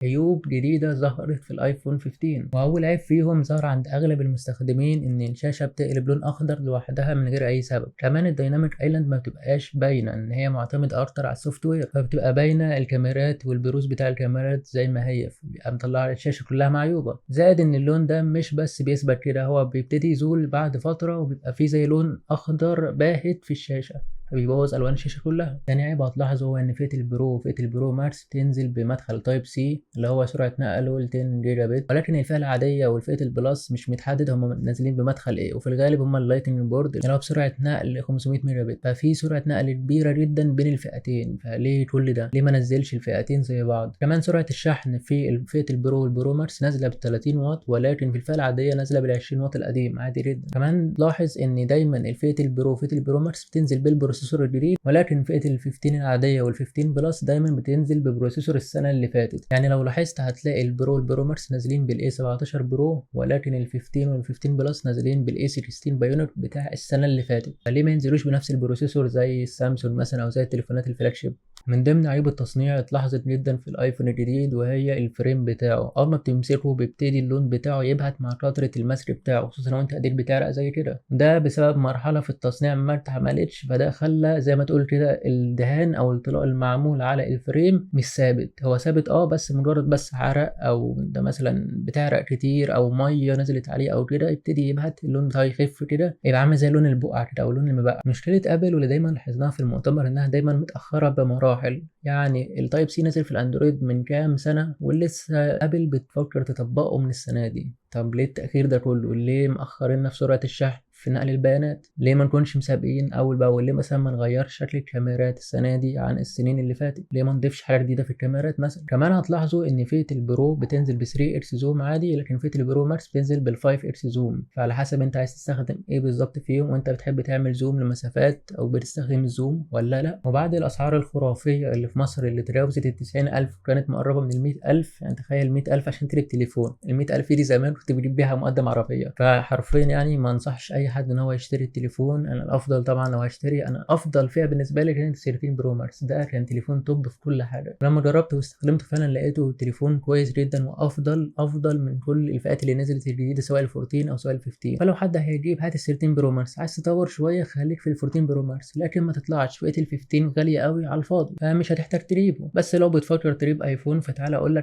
عيوب جديدة ظهرت في الايفون 15، واول عيب فيهم ظهر عند اغلب المستخدمين ان الشاشة بتقلب لون اخضر لوحدها من غير اي سبب. كمان الديناميك ايلاند ما بتبقاش باينة ان هي معتمدة اكتر على السوفت وير، فبتبقى باينة الكاميرات والبروز بتاع الكاميرات زي ما هي، بيبقى مطلع الشاشة كلها معيوبة. زائد ان اللون ده مش بس بيثبت كده، هو بيبتدي يزول بعد فترة وبيبقى فيه زي لون اخضر باهت في الشاشة، فبيبوظ الوان الشاشه كلها. تاني عيب هتلاحظه هو ان فئه البرو وفئه البرو ماكس بتنزل بمدخل تايب سي اللي هو سرعه نقله 10 جيجا بت، ولكن الفئه العاديه والفئه البلس مش متحدد هم نازلين بمدخل ايه، وفي الغالب هم اللايتنج بورد اللي هو بسرعه نقل 500 ميجا بت، ففي سرعه نقل كبيره جدا بين الفئتين. فليه كل ده؟ ليه ما نزلش الفئتين زي بعض؟ كمان سرعه الشحن في فئه البرو والبرو ماكس نازله ب 30 واط، ولكن في الفئه العاديه نازله بال 20 واط القديم عادي جدا. كمان لاحظ ان دايما الفئه البرو وفئه البرو ماكس بتنزل بالبروسيسور الجديد، ولكن فئة ال 15 العادية وال 15 بلس دايما بتنزل ببروسيسور السنة اللي فاتت. يعني لو لاحظت هتلاقي البرو والبرو ماكس نازلين بالاي 17 برو، ولكن ال 15 وال 15 بلس نازلين بالاي 16 بايونيك بتاع السنة اللي فاتت. فليه ما ينزلوش بنفس البروسيسور زي السامسونج مثلا او زي التليفونات الفلاج شيب؟ من ضمن عيوب التصنيع اتلاحظت جدا في الايفون الجديد، وهي الفريم بتاعه. اول ما بتمسكه بيبتدي اللون بتاعه يبهت مع فترة المسك بتاعه، خصوصا لو انت ايديك بتعرق زي كده. ده بسبب مرحلة في التصنيع ما اتعملتش، فده خلى زي ما تقول كده الدهان او الطلاء المعمول على الفريم مش ثابت. هو ثابت بس مجرد بس عرق، او انت مثلا بتعرق كتير او ميه نزلت عليه او كده يبتدي يبهت، اللون بتاعه يخف كده، يبقى عامل زي لون البقع كده او لون المبقع. مشكله ابل واللي دايما لاحظناها في المؤتمر انها دايما متاخره بمراحل. يعني التايب سي نزل في الاندرويد من كام سنه ولسه ابل بتفكر تطبقه من السنه دي. طب ليه التاخير ده كله؟ ليه مأخرين في سرعه الشحن في نقل البيانات؟ ليه ما نكونش مسابقين اول باول؟ ليه مثلا ما نغيرش شكل الكاميرات السنه دي عن السنين اللي فاتت؟ ليه ما نضيفش حاجه جديده في الكاميرات مثلا؟ كمان هتلاحظوا ان فئه البرو بتنزل ب 3 اكس زوم عادي، لكن فئه البرو ماكس بتنزل بال 5 اكس زوم، فعلى حسب انت عايز تستخدم ايه بالظبط فيهم، وانت بتحب تعمل زوم لمسافات او بتستخدم الزوم ولا لا. وبعد الاسعار الخرافيه اللي في مصر اللي تجاوزت ال 90,000 وكانت مقربه من ال 100,000، يعني تخيل 100,000 عشان تجيب تليفون. ال 100,000 دي زمان كنت بجيب بيها مقدم عربيه، فحرفيا يعني ما انصحش اي حد ان هو يشتري التليفون. انا الافضل طبعا لو هشتري، انا افضل فئه بالنسبه لي كانت 13 برو ماكس، ده كان تليفون توب في كل حاجه. لما جربته واستخدمته فعلا لقيته تليفون كويس جدا، وافضل من كل الفئات اللي نزلت الجديده سواء ال 14 او سواء ال 15. فلو حد هيجيب هات ال 13 برو ماكس، عايز تطور شويه خليك في ال 14 برو ماكس، لكن ما تطلعش فئه ال 15 غاليه قوي على الفاضي، فمش هتحتاج تجيبه. بس لو بتفكر تجيب ايفون فتعالى اقول لك